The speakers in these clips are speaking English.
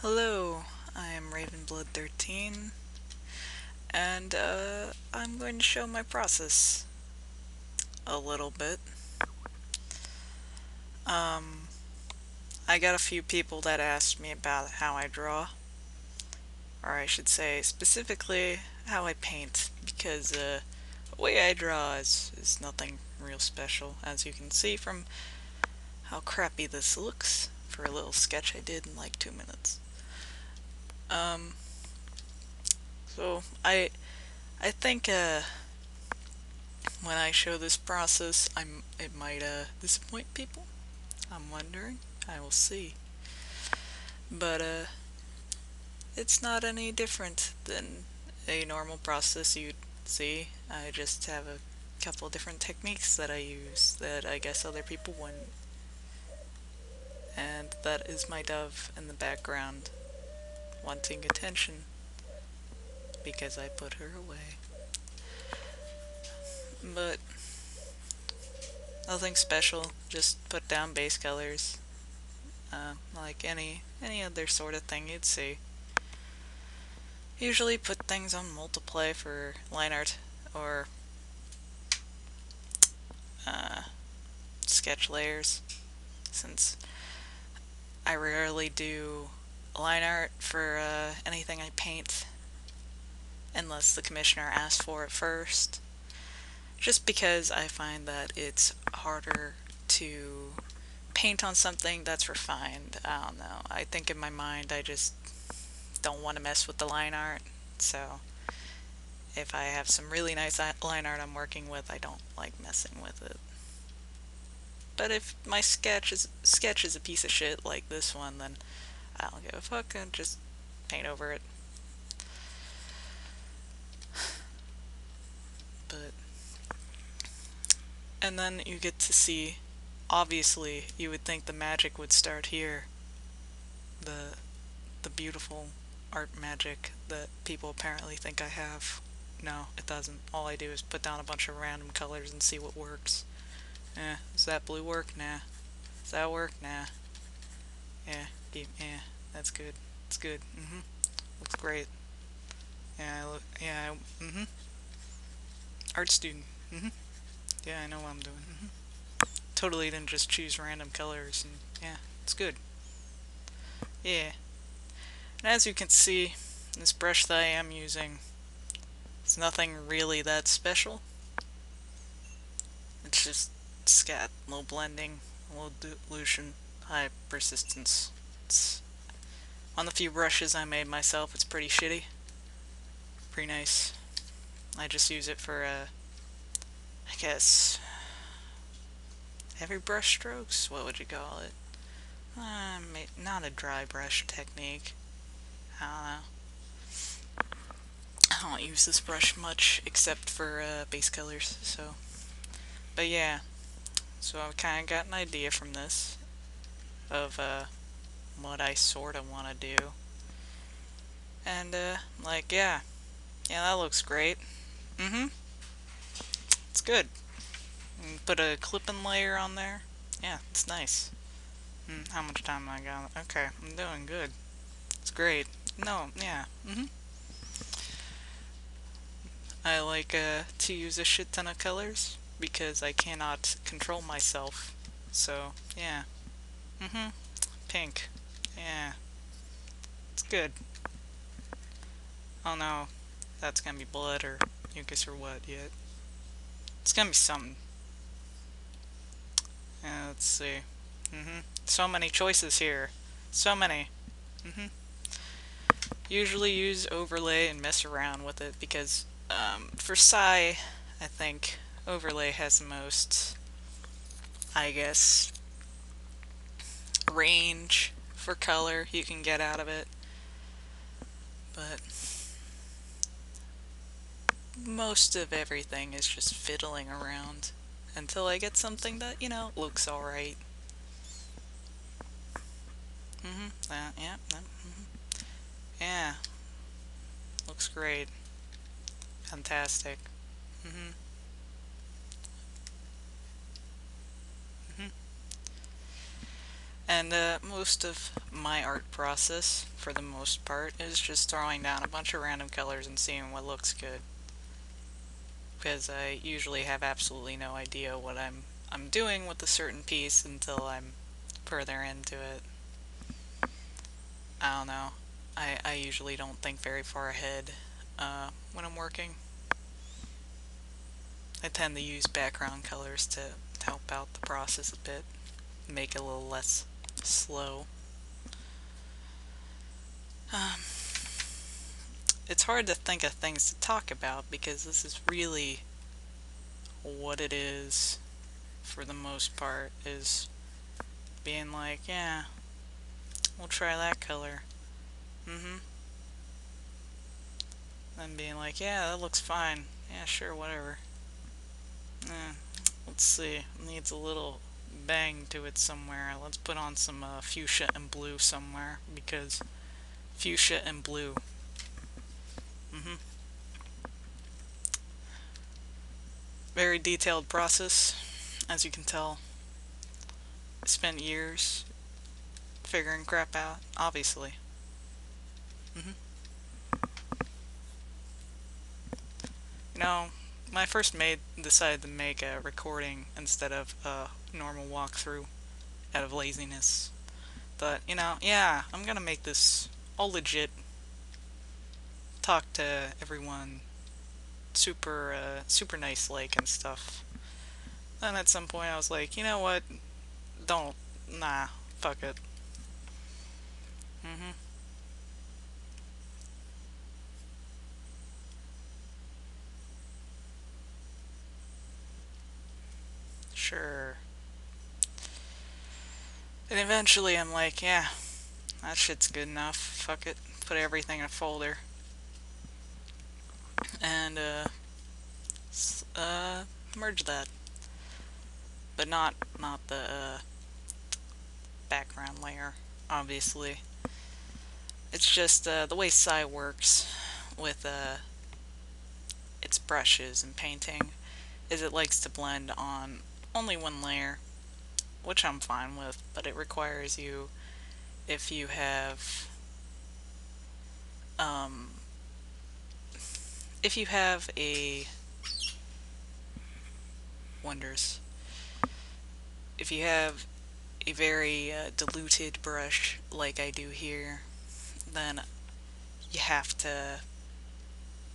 Hello, I am Ravenblood13, and I'm going to show my process a little bit. Um, I got a few people that asked me about how I draw, or I should say specifically how I paint, because the way I draw is nothing real special, as you can see from how crappy this looks for a little sketch I did in like 2 minutes. Um, so I think when I show this process, it might disappoint people. I'm wondering. I will see. But it's not any different than a normal process you'd see. I just have a couple different techniques that I use that I guess other people wouldn't. And that is my dove in the background wanting attention because I put her away. But nothing special, just put down base colors, like any other sort of thing you'd see. Usually put things on multiply for line art or uh, sketch layers, since I rarely do line art for anything I paint unless the commissioner asks for it first. Just because I find that it's harder to paint on something that's refined. I don't know. I think in my mind I just don't want to mess with the line art. So if I have some really nice line art I'm working with, I don't like messing with it. But if my sketch is a piece of shit like this one, then I don't give a fuck and just paint over it. But and then you get to see, obviously you would think the magic would start here. The the beautiful art magic that people apparently think I have. No, it doesn't. All I do is put down a bunch of random colors and see what works. Does that blue work? Nah. Does that work? Nah. Yeah, that's good. It's good. Looks great. Yeah, art student. Yeah, I know what I'm doing. Totally didn't just choose random colors, and yeah, it's good. Yeah. And as you can see, this brush that I am using, it's nothing really that special. It's just scat, low blending, low dilution, high persistence. It's on the few brushes I made myself, it's pretty shitty. Pretty nice. I just use it for, I guess, heavy brush strokes? What would you call it? Not a dry brush technique. I don't know. I don't use this brush much except for base colors, so. But yeah, so I kind of got an idea from this of what I sort of want to do. And like, yeah, that looks great. Mm-hmm, it's good. Put a clipping layer on there. Yeah, it's nice. How much time I got? Okay, I'm doing good. It's great. No, yeah. I like to use a shit ton of colors because I cannot control myself. So, yeah. Mm-hmm. Pink. Yeah. It's good. Oh no. That's gonna be blood or mucus or what yet. It's gonna be something. Yeah, let's see. So many choices here. So many. hmm Usually use overlay and mess around with it because for Psy, I think overlay has the most, I guess, range for color you can get out of it. But most of everything is just fiddling around until I get something that, looks alright. Yeah, looks great. Fantastic. hmm hmm And most of my art process, for the most part, is just throwing down a bunch of random colors and seeing what looks good. Because I usually have absolutely no idea what I'm doing with a certain piece until I'm further into it. I don't know. I usually don't think very far ahead when I'm working. I tend to use background colors to help out the process a bit, make it a little less slow. Um, it's hard to think of things to talk about because this is really what it is for the most part, is being like, yeah, we'll try that color. Mm-hmm. Then being like, yeah, that looks fine. Yeah, sure, whatever. Eh, let's see. Needs a little bang to it somewhere. Let's put on some fuchsia and blue somewhere because fuchsia and blue. Mm-hmm. Very detailed process, as you can tell. I spent years figuring crap out, obviously. Mm-hmm. You know, when I first decided to make a recording instead of a normal walkthrough out of laziness. Thought, yeah, I'm gonna make this all legit, talk to everyone super nice like and stuff. Then at some point I was like, you know what? Don't, nah, fuck it. Mm-hmm. Sure. And eventually I'm like, yeah, that shit's good enough. Fuck it. Put everything in a folder. And, merge that. But not the, background layer, obviously. It's just, the way Psy works with, its brushes and painting is it likes to blend on only one layer, which I'm fine with, but it requires you, if you have, um, if you have a, wonders, if you have a very diluted brush like I do here, then you have to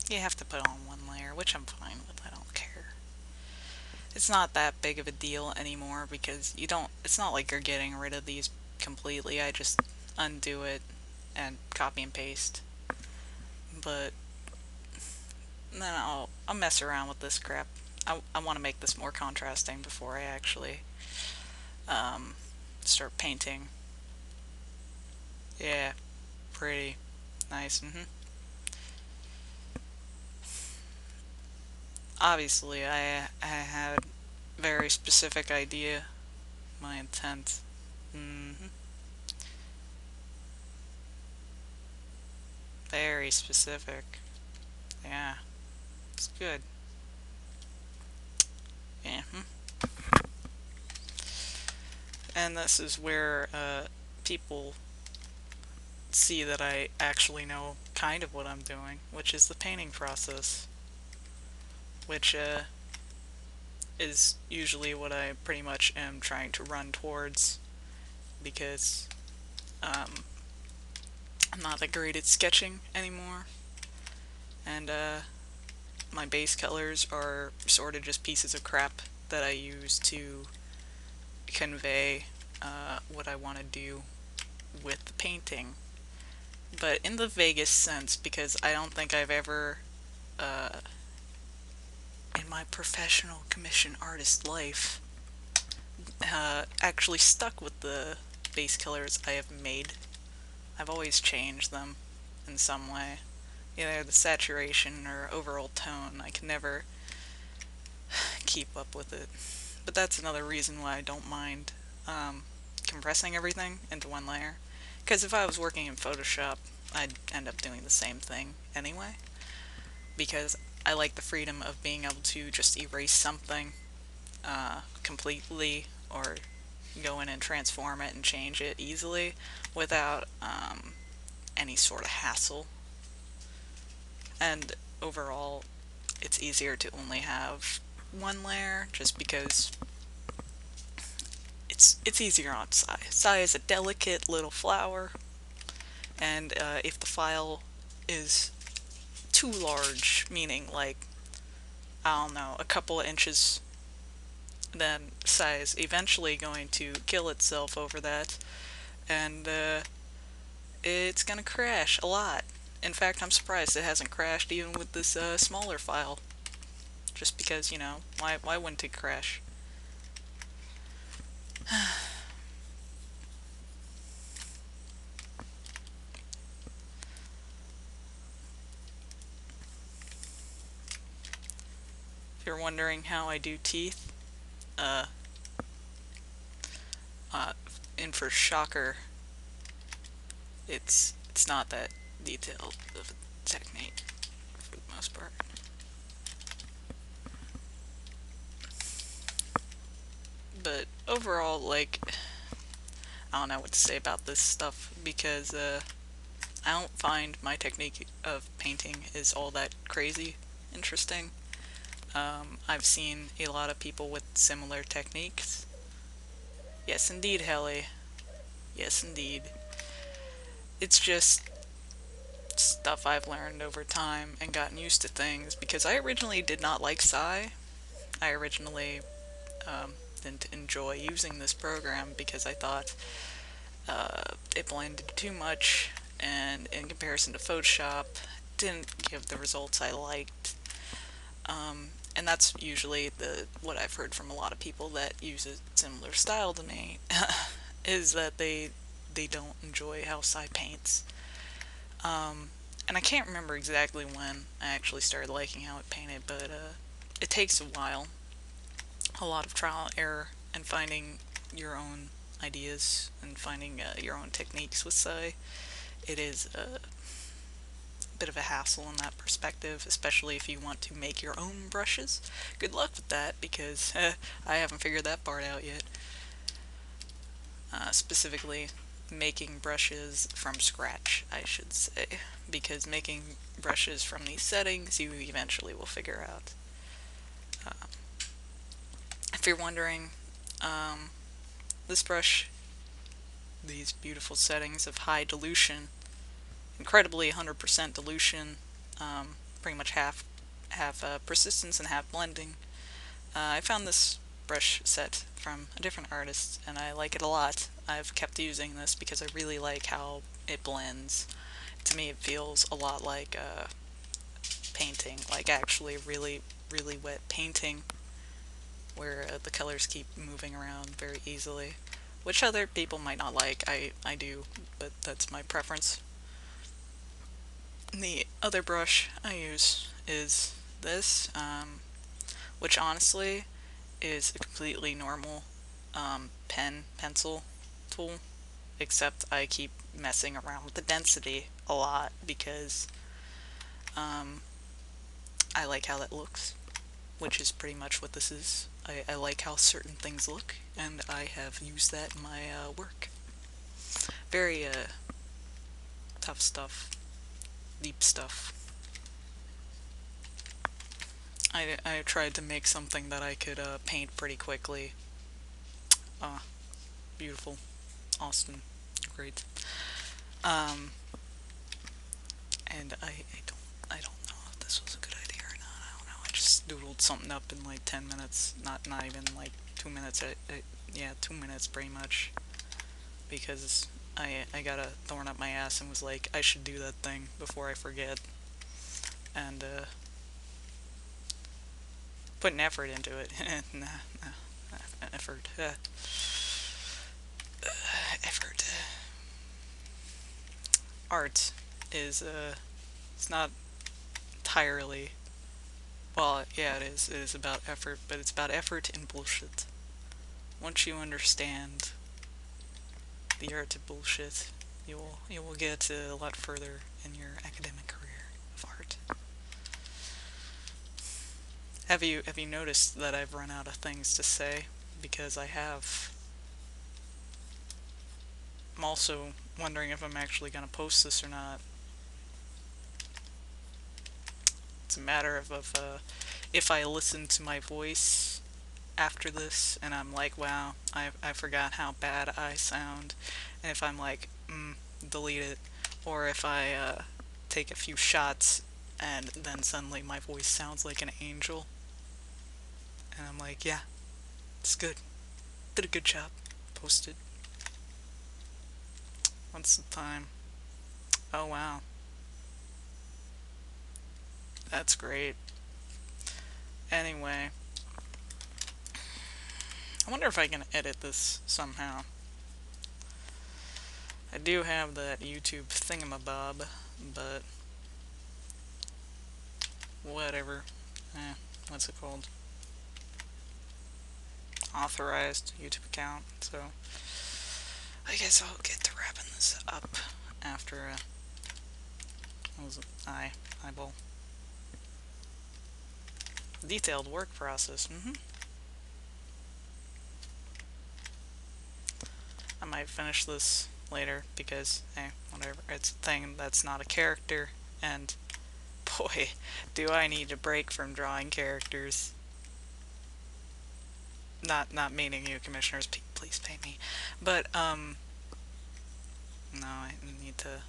you have to put on one layer, which I'm fine with. I don't care. It's not that big of a deal anymore because it's not like you're getting rid of these completely. I just undo it and copy and paste. But then I'll mess around with this crap. I want to make this more contrasting before I actually um, start painting. Yeah, pretty nice. Obviously, I had very specific idea, my intent. hmm Very specific. Yeah, it's good. Yeah. And this is where people see that I actually know kind of what I'm doing, which is the painting process, which is usually what I pretty much am trying to run towards because um, I'm not that great at sketching anymore, and my base colors are sort of just pieces of crap that I use to convey what I want to do with the painting. But in the vaguest sense, because I don't think I've ever, uh, in my professional commission artist life, actually stuck with the base colors I have made. I've always changed them in some way. Either the saturation or overall tone. I can never keep up with it. But that's another reason why I don't mind compressing everything into one layer. Because if I was working in Photoshop, I'd end up doing the same thing anyway. Because I like the freedom of being able to just erase something completely or go in and transform it and change it easily without any sort of hassle. And overall, it's easier to only have one layer just because it's easier on Sai. Sai is a delicate little flower, and if the file is too large, meaning like, I don't know, a couple of inches, then Sai is eventually going to kill itself over that, and it's gonna crash a lot. In fact, I'm surprised it hasn't crashed even with this smaller file. Just because, you know, why wouldn't it crash? If you're wondering how I do teeth, uh, and for Shocker, it's not that detailed of a technique for the most part. But overall, like, I don't know what to say about this stuff because I don't find my technique of painting is all that crazy interesting. I've seen a lot of people with similar techniques. Yes, indeed, Helly. Yes, indeed. It's just stuff I've learned over time and gotten used to things because I originally did not like Sai. I originally didn't enjoy using this program because I thought it blended too much and in comparison to Photoshop didn't give the results I liked. And that's usually what I've heard from a lot of people that use a similar style to me is that they don't enjoy how Sai paints. And I can't remember exactly when I actually started liking how it painted, but it takes a while. A lot of trial and error and finding your own ideas and finding your own techniques with Sai. It is a bit of a hassle in that perspective, especially if you want to make your own brushes. Good luck with that because I haven't figured that part out yet. Specifically, making brushes from scratch, I should say, because making brushes from these settings you eventually will figure out. If you're wondering, this brush, these beautiful settings of high dilution, incredibly 100% dilution, pretty much half persistence and half blending. I found this brush set from a different artist and I like it a lot. I've kept using this because I really like how it blends. To me it feels a lot like painting, like actually really, really wet painting where the colors keep moving around very easily, which other people might not like. I do, but that's my preference. The other brush I use is this, which honestly is a completely normal pencil tool, except I keep messing around with the density a lot because I like how that looks, which is pretty much what this is. I like how certain things look, and I have used that in my work. Very tough stuff, deep stuff. I tried to make something that I could paint pretty quickly. Beautiful, Austin, great. Um, and I don't know if this was a good idea or not. I don't know. I just doodled something up in like 10 minutes, not even like 2 minutes. Yeah, 2 minutes pretty much, because I got a thorn up my ass and was like I should do that thing before I forget, and put an effort into it. Nah, effort. Effort. Art is it's not entirely, well, yeah, it is. It is about effort, but it's about effort and bullshit. Once you understand the art of bullshit, you will get a lot further in your academic career of art. Have you noticed that I've run out of things to say? Because I have. I'm also wondering if I'm actually gonna post this or not. It's a matter of if I listen to my voice after this and I'm like, wow, I forgot how bad I sound, and if I'm like, delete it, or if I take a few shots and then suddenly my voice sounds like an angel, and I'm like, yeah, it's good, did a good job, posted. What's the time? Oh wow, that's great. Anyway, I wonder if I can edit this somehow. I do have that YouTube thingamabob, but whatever. What's it called? Authorized YouTube account, so I guess I'll get to wrapping this up after what was it? Eyeball. Detailed work process. I might finish this later because, hey, whatever. It's a thing that's not a character, and boy, do I need a break from drawing characters. Not meaning you, commissioners. Please pay me, but no, I need to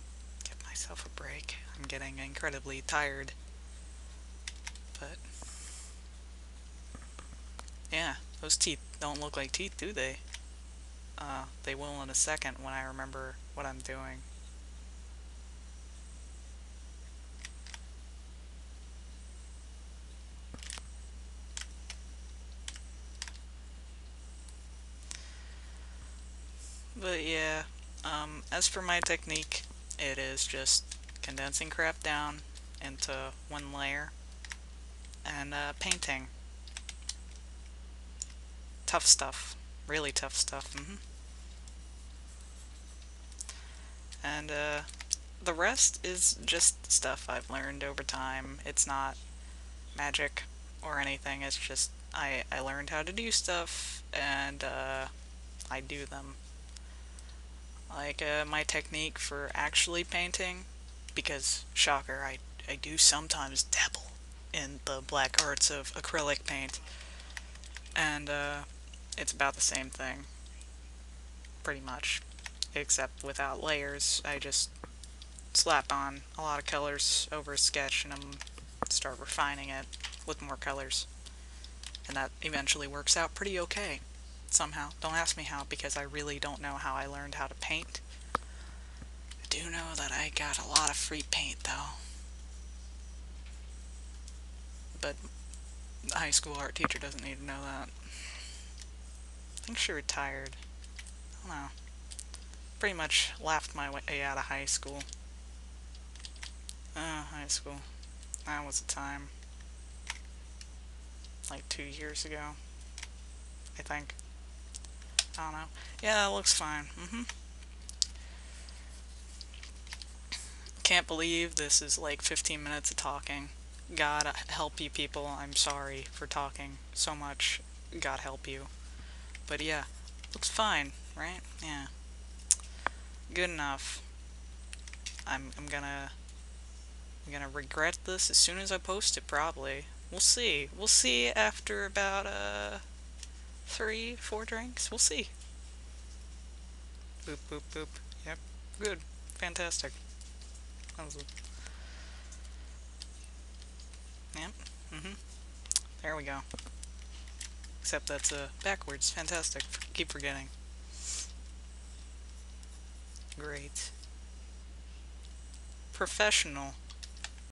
give myself a break. I'm getting incredibly tired, but yeah, those teeth don't look like teeth, do they? They will in a second when I remember what I'm doing. But yeah, as for my technique, it is just condensing crap down into one layer and painting. Tough stuff. Really tough stuff. And the rest is just stuff I've learned over time. It's not magic or anything. It's just I learned how to do stuff and I do them. Like my technique for actually painting, because shocker, I do sometimes dabble in the black arts of acrylic paint, and it's about the same thing, pretty much, except without layers. I just slap on a lot of colors over a sketch and start refining it with more colors, and that eventually works out pretty okay. Somehow. Don't ask me how, because I really don't know how I learned how to paint. I do know that I got a lot of free paint, though. But the high school art teacher doesn't need to know that. I think she retired. I don't know. Pretty much laughed my way out of high school. High school. That was a time. Like 2 years ago, I think. I don't know. Yeah, that looks fine. Can't believe this is like 15 minutes of talking. God help you people. I'm sorry for talking so much. God help you. But yeah, looks fine, right? Yeah. Good enough. I'm gonna regret this as soon as I post it, probably. We'll see. We'll see after about 3, 4 drinks. We'll see. Boop boop boop. Yep. Good. Fantastic. That was a... Yep. There we go. Except that's backwards. Fantastic. Keep forgetting. Great. Professional.